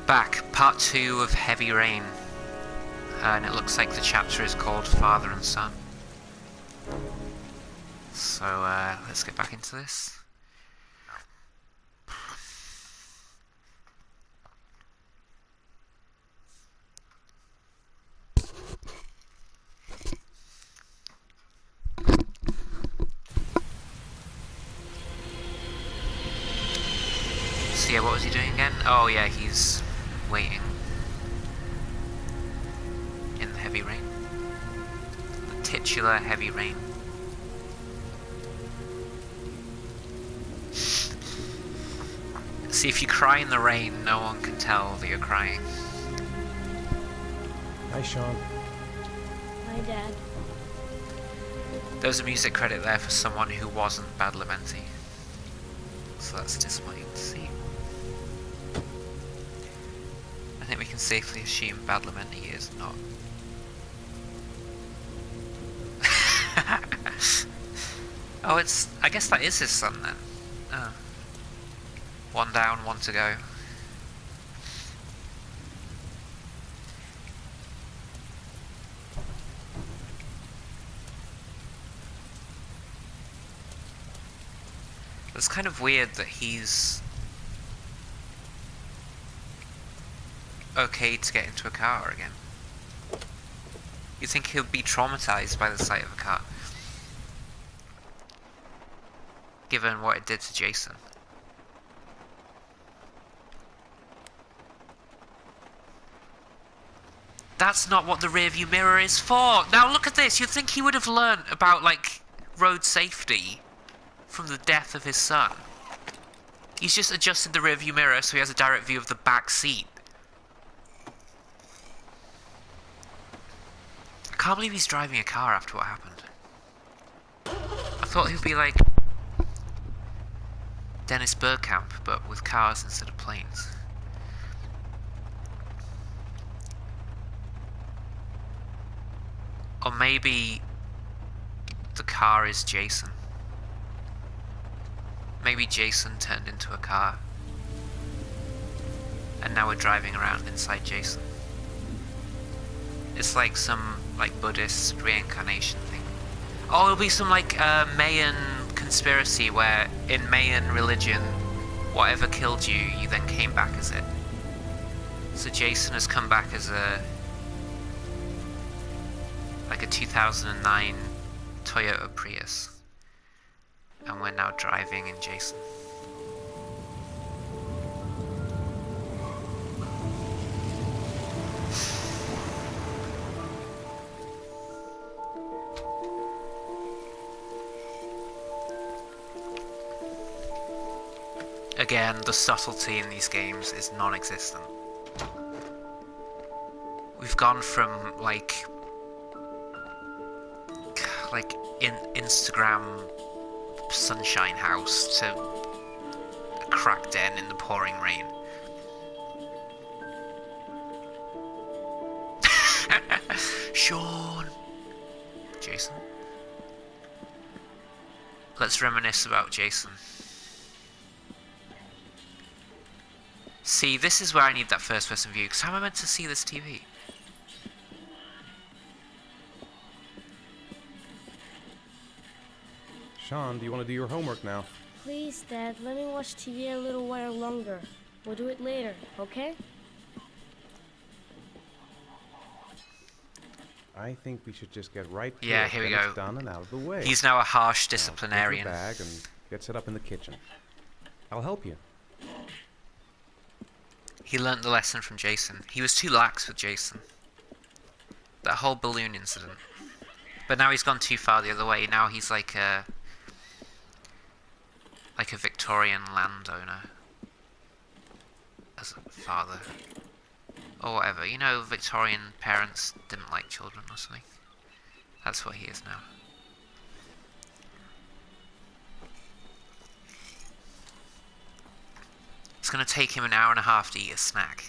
back, part 2 of Heavy Rain, and it looks like the chapter is called Father and Son. So let's get back into this. So yeah, what was he doing again? Oh yeah, he's waiting in the heavy rain. The titular heavy rain. See, if you cry in the rain, no one can tell that you're crying. Hi, Shaun. Hi, Dad. There was a music credit there for someone who wasn't Badalamenti. So that's disappointing to see. I think we can safely assume Badalamenti is not. Oh, I guess that is his son then. Oh. One down, one to go. It's kind of weird that he's okay to get into a car again. You'd think he'll be traumatized by the sight of a car, given what it did to Jason. That's not what the rearview mirror is for! Now look at this! You'd think he would have learned about, like, road safety from the death of his son. He's just adjusted the rearview mirror so he has a direct view of the back seat. I can't believe he's driving a car after what happened. I thought he'd be like Dennis Bergkamp, but with cars instead of planes. Or maybe the car is Jason. Maybe Jason turned into a car. And now we're driving around inside Jason. It's like some Buddhist reincarnation thing. Oh, it'll be some Mayan conspiracy where in Mayan religion, whatever killed you, you then came back as it. So Jason has come back as a 2009 Toyota Prius. And we're now driving in Jason. Again, the subtlety in these games is non-existent. We've gone from in Instagram sunshine house to a crack den in the pouring rain. Shaun! Jason? Let's reminisce about Jason. See, this is where I need that first person view, because how am I meant to see this TV? Shaun, do you want to do your homework now? Please, Dad, let me watch TV a little while longer. We'll do it later, okay? I think we should just get right to Yeah, it, here we get go. it done and out of the way. He's now a harsh Now, take disciplinarian. your bag and get set up in the kitchen. I'll help you. He learnt the lesson from Jason. He was too lax with Jason. That whole balloon incident. But now he's gone too far the other way. Now he's like a Victorian landowner as a father. Or whatever. You know, Victorian parents didn't like children or something. That's what he is now. It's going to take him an hour and a half to eat a snack.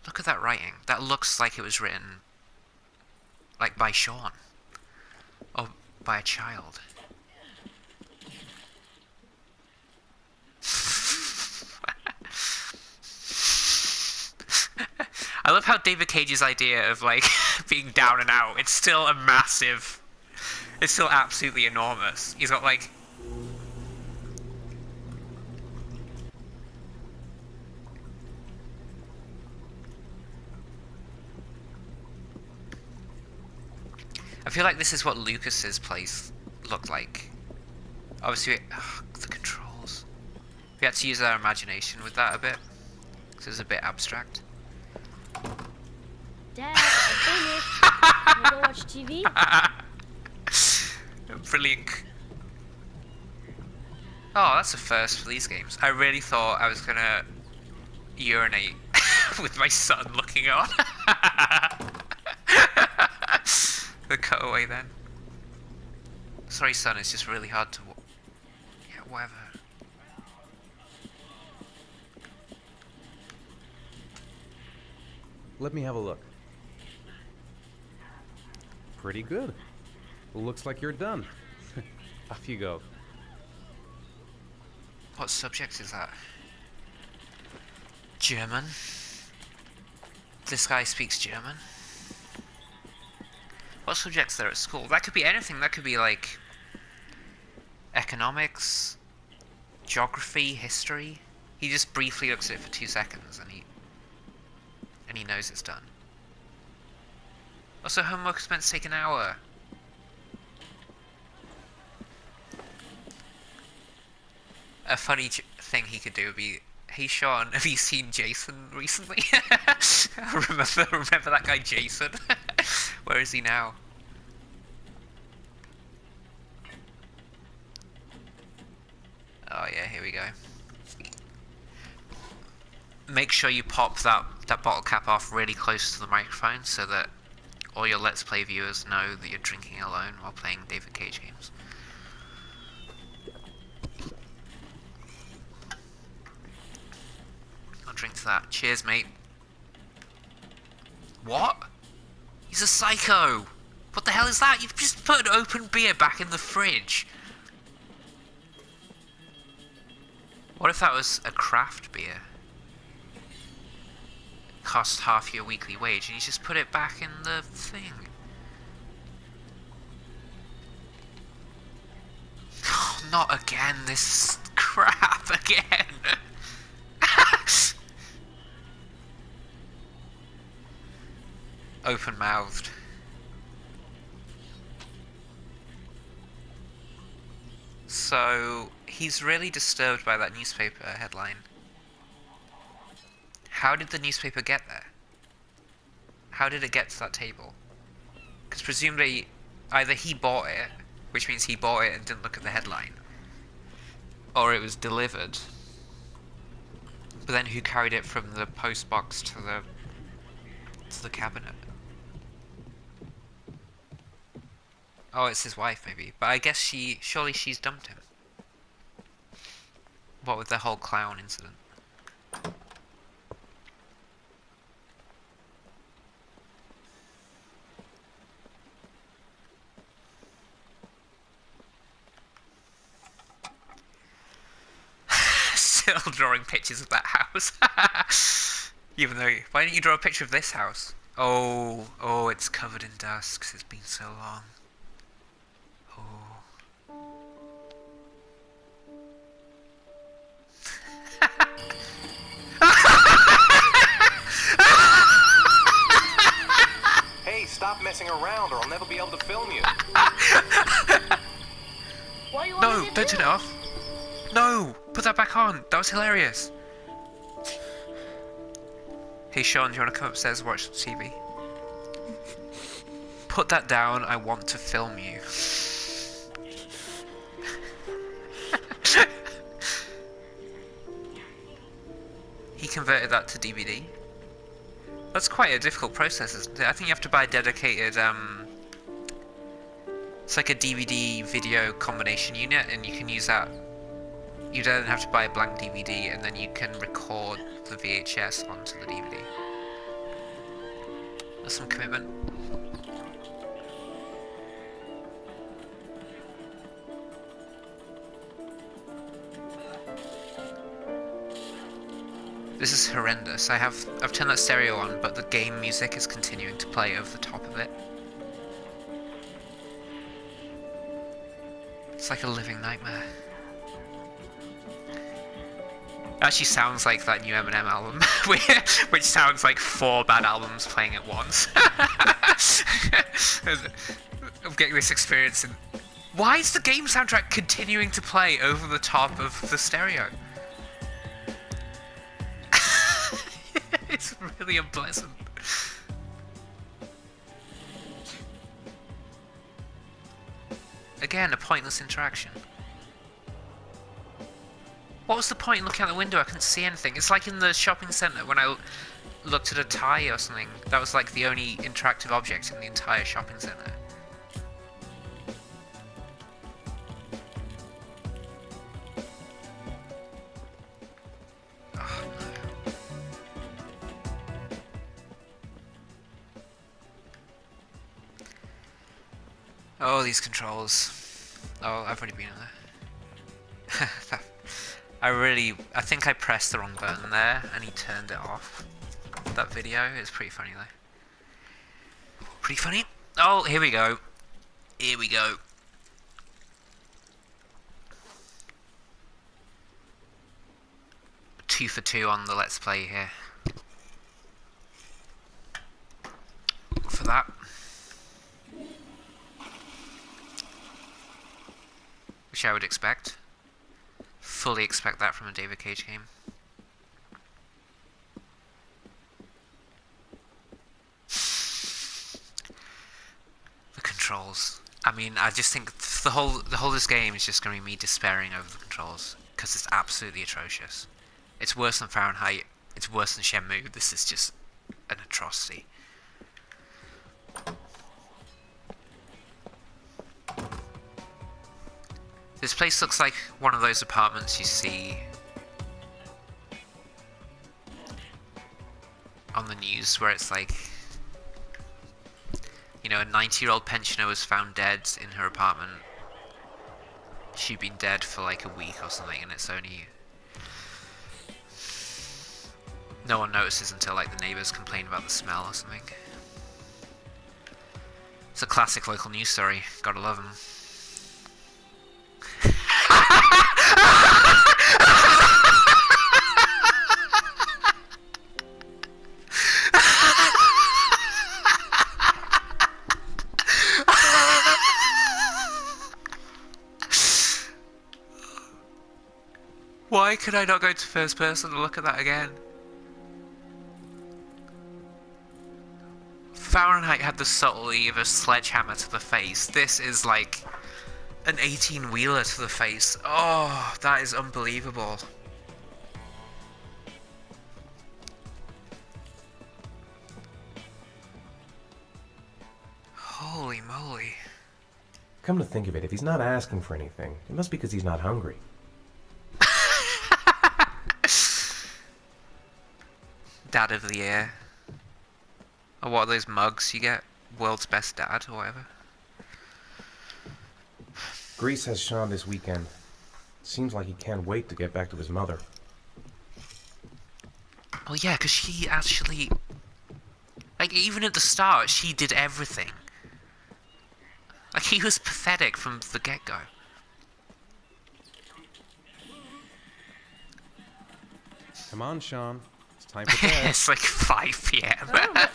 Look at that writing. That looks like it was written, by Shaun. Or by a child. I love how David Cage's idea of like being down and out, it's still a massive, it's still absolutely enormous. He's got like I feel like this is what Lucas's place looked like. Obviously, the controls. We had to use our imagination with that a bit, because it was a bit abstract. Dad, I'm finished. Wanna go watch TV? Brilliant. Oh, that's a first for these games. I really thought I was gonna urinate with my son looking on. The cutaway then. Sorry, son, it's just really hard to. Yeah, whatever. Let me have a look. Pretty good. Looks like you're done. Off you go. What subject is that? German? This guy speaks German? What subjects there at school? That could be anything. That could be like economics, geography, history. He just briefly looks at it for 2 seconds and he knows it's done. Also, homework is meant to take an hour. A funny thing he could do would be, "Hey Shaun, have you seen Jason recently?" remember that guy Jason? Where is he now? Oh yeah, here we go. Make sure you pop that bottle cap off really close to the microphone so that all your Let's Play viewers know that you're drinking alone while playing David Cage games. I'll drink to that. Cheers, mate. What? He's a psycho! What the hell is that? You've just put an open beer back in the fridge. What if that was a craft beer? Cost half your weekly wage and you just put it back in the thing. Oh, not again, this crap again. Open-mouthed. So, he's really disturbed by that newspaper headline. How did the newspaper get there? How did it get to that table? Because presumably, either he bought it, which means he bought it and didn't look at the headline, or it was delivered. But then who carried it from the post box to the cabinet? Oh, it's his wife, maybe. But I guess surely she's dumped him. What with the whole clown incident? Still drawing pictures of that house. Even though, why didn't you draw a picture of this house? Oh, it's covered in dust 'cause it's been so long. Hey, stop messing around or I'll never be able to film you. What do you want No, me to don't do? turn it off. No, put that back on. That was hilarious. Hey Shaun, do you want to come upstairs and watch TV? Put that down. I want to film you. He converted that to DVD. That's quite a difficult process, isn't it? I think you have to buy a dedicated, it's like a DVD video combination unit, and you can use that. You then have to buy a blank DVD, and then you can record the VHS onto the DVD. That's some commitment. This is horrendous. I've turned that stereo on, but the game music is continuing to play over the top of it. It's like a living nightmare. It actually sounds like that new Eminem album, which sounds like 4 bad albums playing at once. I'm getting this experience in... Why is the game soundtrack continuing to play over the top of the stereo? It's really unpleasant. Again, a pointless interaction. What was the point in looking out the window? I couldn't see anything. It's like in the shopping centre when I looked at a tie or something. That was like the only interactive object in the entire shopping centre. Oh, no. Oh, these controls. Oh, I've already been in there. I think I pressed the wrong button there and he turned it off. That video is pretty funny though. Pretty funny. Oh, here we go. Here we go. Two for two on the Let's Play here. For that. Which I would expect. Fully expect that from a David Cage game. The controls. I mean, I just think the whole of this game is just going to be me despairing over the controls because it's absolutely atrocious. It's worse than Fahrenheit. It's worse than Shenmue. This is just an atrocity. This place looks like one of those apartments you see on the news where it's like, you know, a 90-year-old pensioner was found dead in her apartment. She'd been dead for like a week or something, and it's only... No one notices until like the neighbours complain about the smell or something. It's a classic local news story. Gotta love them. Why could I not go to first person and look at that again? Fahrenheit had the subtlety of a sledgehammer to the face. This is like an 18-wheeler to the face. Oh, that is unbelievable. Holy moly. Come to think of it, if he's not asking for anything, it must be because he's not hungry. Dad of the year. Or what are those mugs you get? World's best dad or whatever. Grease has Shaun this weekend. Seems like he can't wait to get back to his mother. Well, yeah, because she actually... Like, even at the start, she did everything. Like, he was pathetic from the get-go. Come on, Shaun. It's time for bed. It's like 5 p.m. Oh,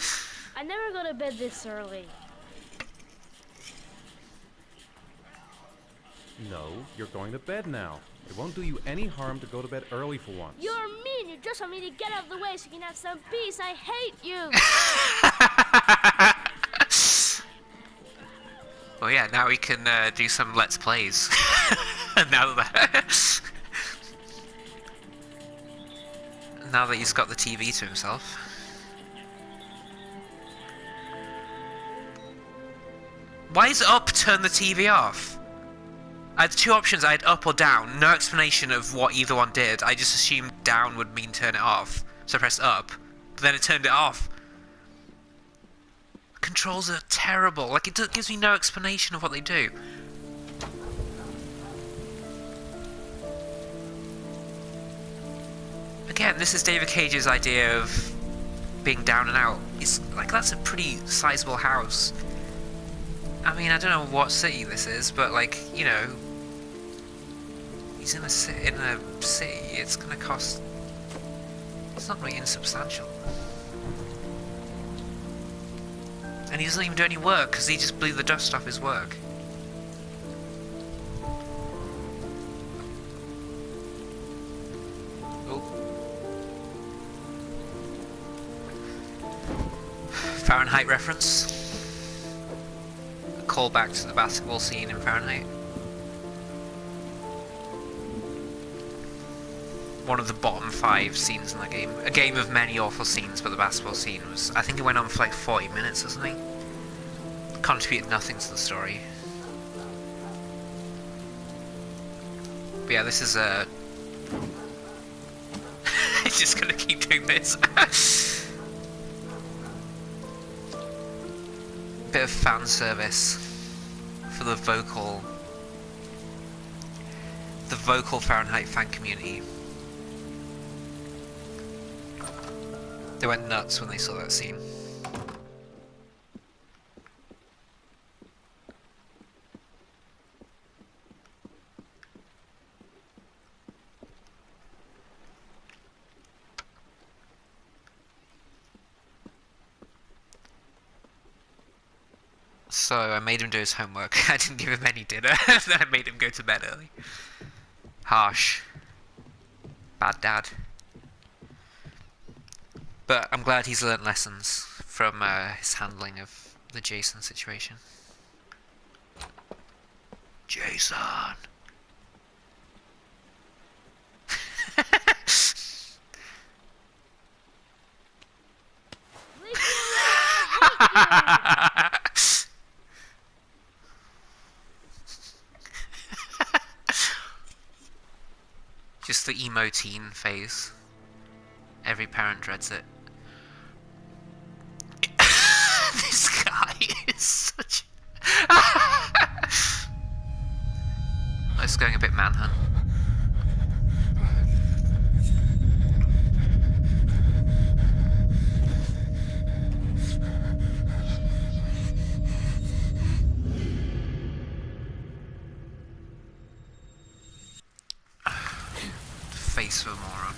I never go to bed this early. No, you're going to bed now. It won't do you any harm to go to bed early for once. You're mean. You just want me to get out of the way so you can have some peace. I hate you. Well, yeah, now we can do some Let's Plays. now that he's got the TV to himself. Why is up turn the TV off? I had two options, I had up or down. No explanation of what either one did. I just assumed down would mean turn it off. So I pressed up, but then it turned it off. Controls are terrible. Like, it gives me no explanation of what they do. Again, this is David Cage's idea of being down and out. It's like, that's a pretty sizable house. I mean, I don't know what city this is, but like, you know, he's in a city. It's gonna cost. It's not really insubstantial. And he doesn't even do any work because he just blew the dust off his work. Fahrenheit reference. A callback to the basketball scene in Fahrenheit. One of the bottom 5 scenes in the game. A game of many awful scenes, but the basketball scene was... I think it went on for like 40 minutes or something. Contributed nothing to the story. But yeah, this is a... It's just gonna keep doing this. Bit of fan service for the vocal Fahrenheit fan community. They went nuts when they saw that scene. So I made him do his homework. I didn't give him any dinner. Then I made him go to bed early. Harsh. Bad dad. But I'm glad he's learnt lessons from his handling of the Jason situation. Jason! Just the emo teen phase. Every parent dreads it. This guy is such... It's going a bit manhunt. Face of a moron.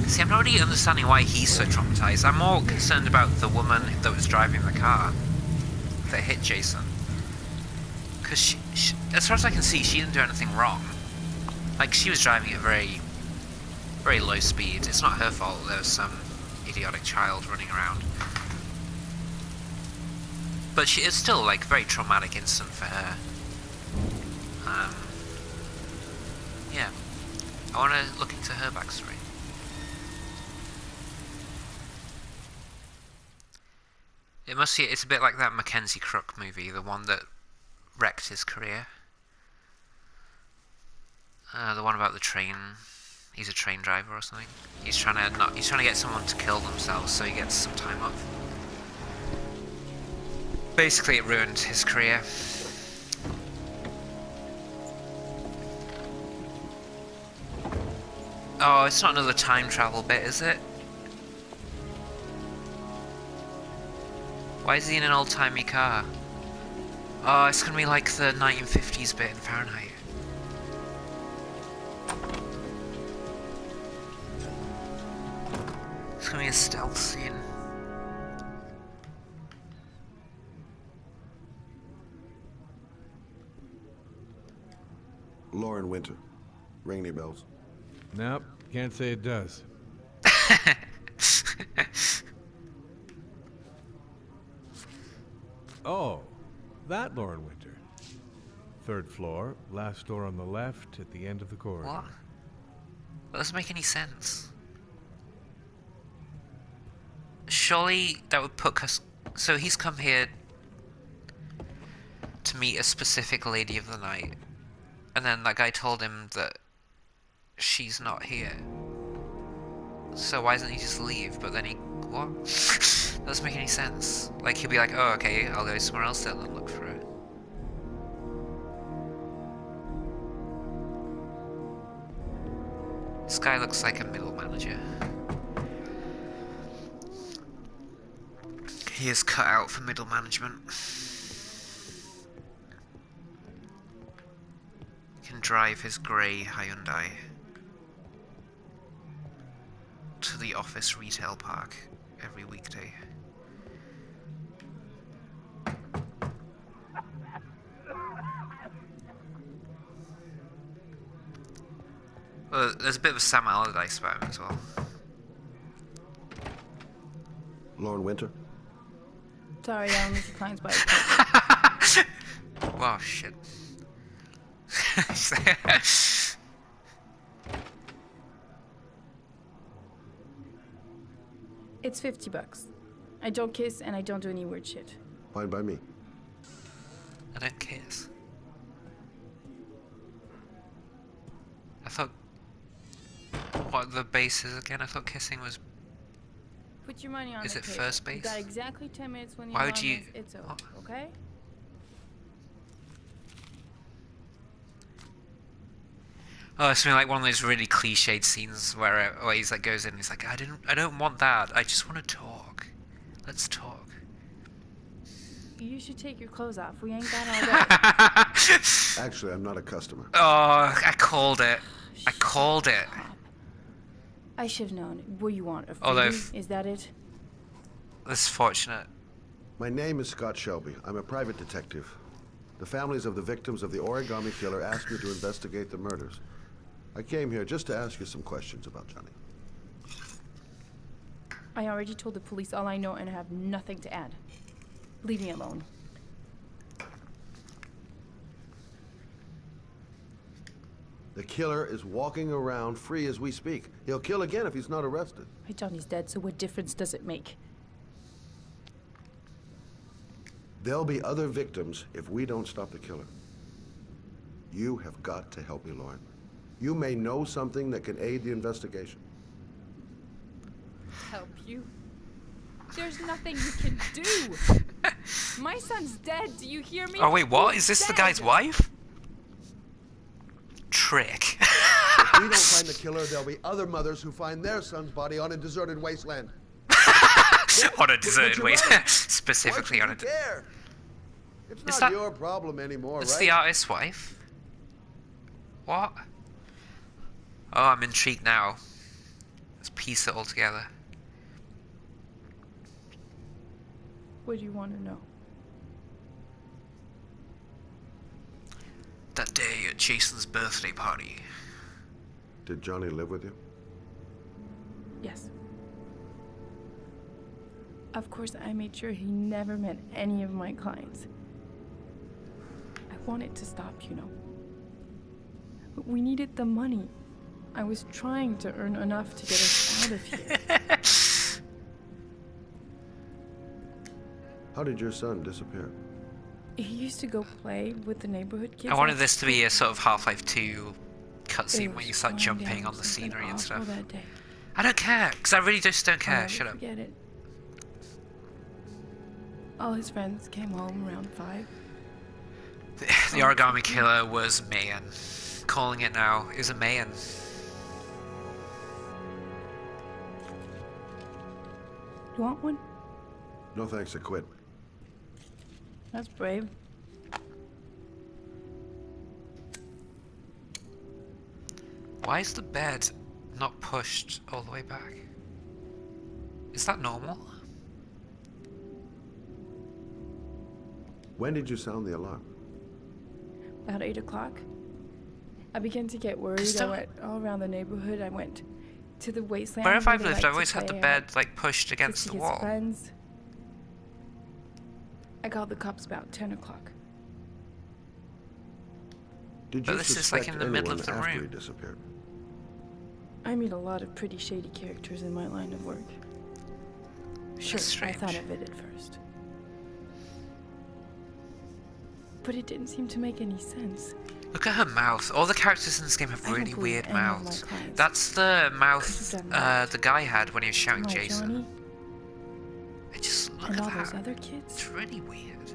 See, I'm not really understanding why he's so traumatized. I'm more concerned about the woman that was driving the car that hit Jason. Because she, as far as I can see, she didn't do anything wrong. Like, she was driving at very low speed. It's not her fault there was some idiotic child running around. But it's still, like, a very traumatic incident for her. Yeah. I want to look into her backstory. It's a bit like that Mackenzie Crook movie, the one that wrecked his career. The one about the train. He's a train driver or something. He's trying to get someone to kill themselves so he gets some time off. Basically, it ruined his career. Oh, it's not another time travel bit, is it? Why is he in an old-timey car? Oh, it's gonna be like the 1950s bit in Fahrenheit. It's gonna be a stealth scene. Lauren Winter. Ring any bells? Nope, can't say it does. Oh, that Lauren Winter. 3rd floor, last door on the left, at the end of the corridor. What? That doesn't make any sense. Surely that would put us... So he's come here to meet a specific lady of the night. And then that guy told him that she's not here. So why doesn't he just leave? But then he... What? That doesn't make any sense. Like, he'll be like, oh, okay, I'll go somewhere else then and look for it. This guy looks like a middle manager. He is cut out for middle management. He can drive his grey Hyundai to the office retail park every weekday. Well, there's a bit of a Sam Allardyce about him as well. Lauren Winter? Sorry, I missed your client's bike. Wow, shit. It's $50. I don't kiss and I don't do any weird shit. Fine by me. I don't kiss. I thought... What are the bases again? I thought kissing was... Put your money on Is the it table. first base? You got exactly 10 minutes when Why you're would on you- this, it's over, what? okay? Oh, it's been like one of those really cliched scenes where he's like goes in and he's like, I don't want that. I just want to talk. Let's talk. You should take your clothes off. We ain't got all day. Actually, I'm not a customer. Oh, I called it. I called it. I should have known. What you want? A Although freebie? Is that it? That's fortunate. My name is Scott Shelby. I'm a private detective. The families of the victims of the origami killer asked me to investigate the murders. I came here just to ask you some questions about Johnny. I already told the police all I know and I have nothing to add. Leave me alone. The killer is walking around free as we speak. He'll kill again if he's not arrested. My Johnny's dead, so what difference does it make? There'll be other victims if we don't stop the killer. You have got to help me, Lauren. You may know something that can aid the investigation. Help you? There's nothing you can do. My son's dead. Do you hear me? Oh wait, what? He's Is this the dead. guy's wife? Trick. If we don't find the killer, there'll be other mothers who find their son's body on a deserted wasteland. On a deserted you're waste. right. Specifically Why on should a... you care? It's not that- your problem anymore, It's right? the artist's wife? What? Oh, I'm intrigued now. Let's piece it all together. What do you want to know? That day at Jason's birthday party. Did Johnny live with you? Yes. Of course, I made sure he never met any of my clients. I wanted to stop, you know. But we needed the money. I was trying to earn enough to get us out of here. How did your son disappear? He used to go play with the neighborhood kids. I wanted after this to be a school. sort of Half-Life 2 It cutscene where was you start going jumping down on the something scenery and awful stuff. that day. I don't care, because I really just don't I'll care. never Shut up. forget it. All his friends came home around 5. The origami killer was Mayan. Calling it now. It was a Mayan. You want one? No thanks, I quit. That's brave. Why is the bed not pushed all the way back? Is that normal? When did you sound the alarm? About 8 o'clock. I began to get worried. I Stop. went all around the neighborhood. I went to the wasteland. Wherever I've where they lived, like I've always to had the play. bed like pushed To against see the his wall. friends. I called the cops about 10 o'clock. Did But you this is, like, suspect in the middle anyone of the after room. he disappeared? I meet a lot of pretty shady characters in my line of work. Sure, I strange. thought of it at first. But it didn't seem to make any sense. Look at her mouth. All the characters in this game have I don't really believe weird any of my mouths. clients That's the mouth could've done that. the guy had when he was shouting My Jason. Johnny, It just Look And at all that. those other kids? It's really weird.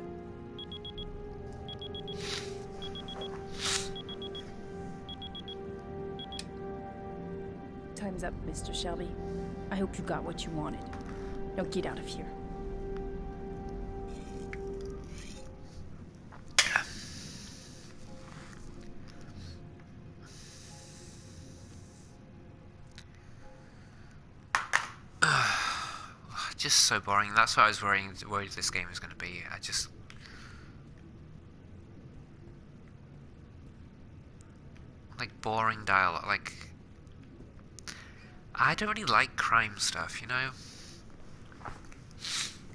Time's up, Mr. Shelby. I hope you got what you wanted. Now get out of here. Just so boring. That's what I was worried this game was going to be. Like, boring dialogue. Like, I don't really like crime stuff, you know?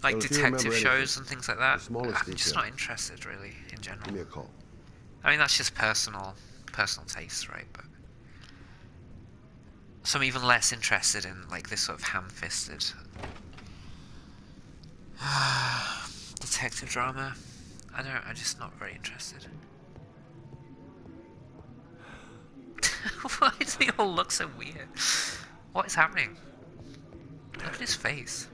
Like Well, if you remember detective anything, shows and things like that. the smallest I'm just detail. not interested, really, in general. Give me a call. I mean, that's just personal taste, right? But so I'm even less interested in like this sort of ham-fisted detective drama. I'm just not very interested. Why does he all look so weird? What is happening? Look at his face.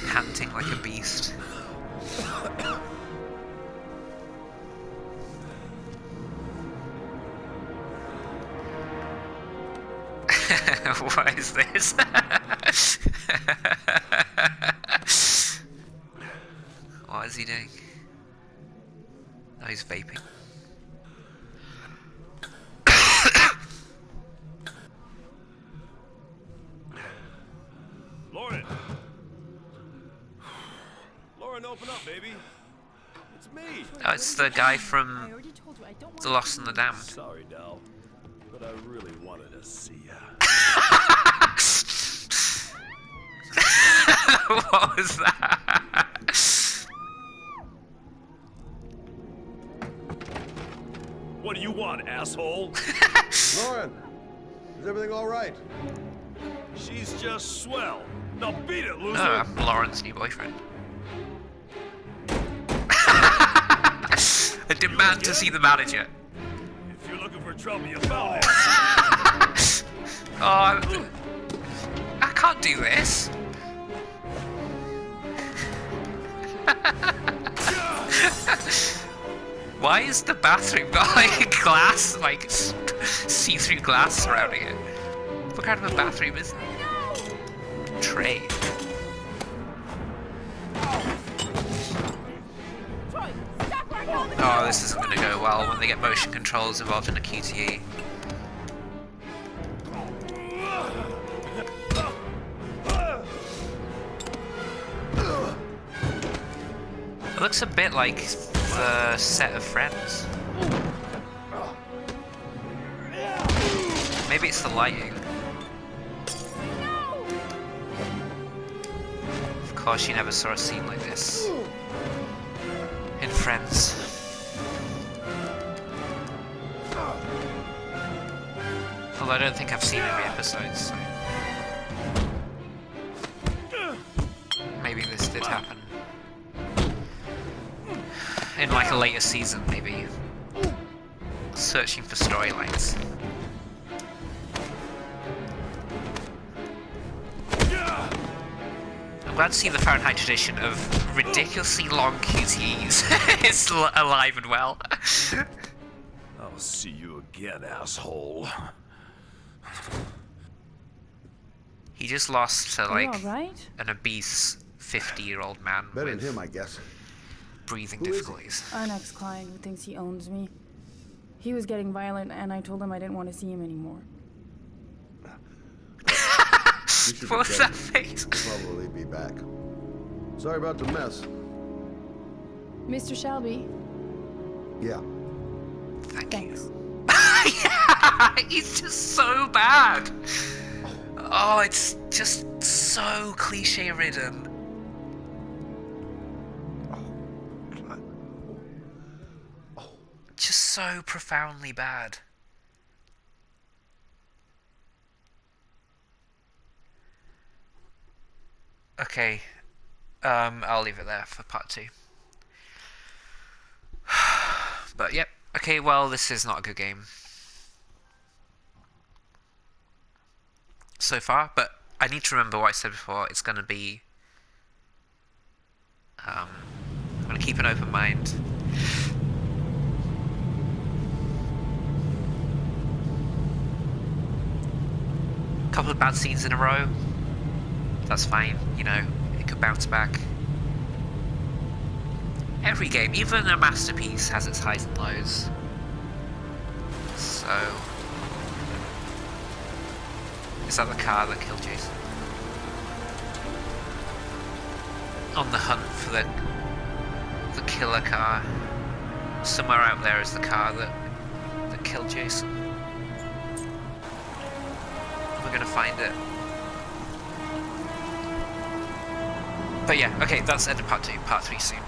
Panting like a beast. What is this? What is he doing? Oh, he's vaping. Lauren! Lauren, open up, baby. It's me. Oh, it's the guy from The Lost and the Damned. Sorry, Dal, but I really wanted to see ya. What was that? What do you want, asshole? Lauren, is everything all right? She's just swell. Now beat it, loser. No, I'm Lauren's new boyfriend. I demand to see the manager. If you're looking for trouble, you found it. Oh, I can't do this. Why is the bathroom got like glass, like see-through glass surrounding it? What kind of a bathroom is that? Tray. Oh, this isn't going to go well when they get motion controls involved in a QTE. It looks a bit like the set of Friends. Maybe it's the lighting. Of course, you never saw a scene like this in Friends. Although I don't think I've seen every episode, so maybe this did happen. In like a later season, maybe. Searching for storylines. I'm glad to see the Fahrenheit tradition of ridiculously long QTEs is alive and well. I'll see you again, asshole. He just lost to Are you like all right? an obese 50-year-old man Better with than him, I guess. breathing Who is he? difficulties. An ex-client who thinks he owns me. He was getting violent, and I told him I didn't want to see him anymore. You should What be was dead. that face? He'll probably be back. Sorry about the mess. Mr. Shelby, Yeah. Thank thanks. you. Yeah, he's just so bad. Oh, it's just so cliche-ridden. Just so profoundly bad. Okay, I'll leave it there for part 2. But yep, okay, well, this is not a good game so far, but I need to remember what I said before. It's going to be... I'm going to keep an open mind. A couple of bad scenes in a row. That's fine, you know, it could bounce back. Every game, even a masterpiece, has its highs and lows. So... Is that the car that killed Jason? On the hunt for the killer car. Somewhere out there is the car that killed Jason. We're gonna find it. But yeah, okay, that's end of part 2. Part 3 soon.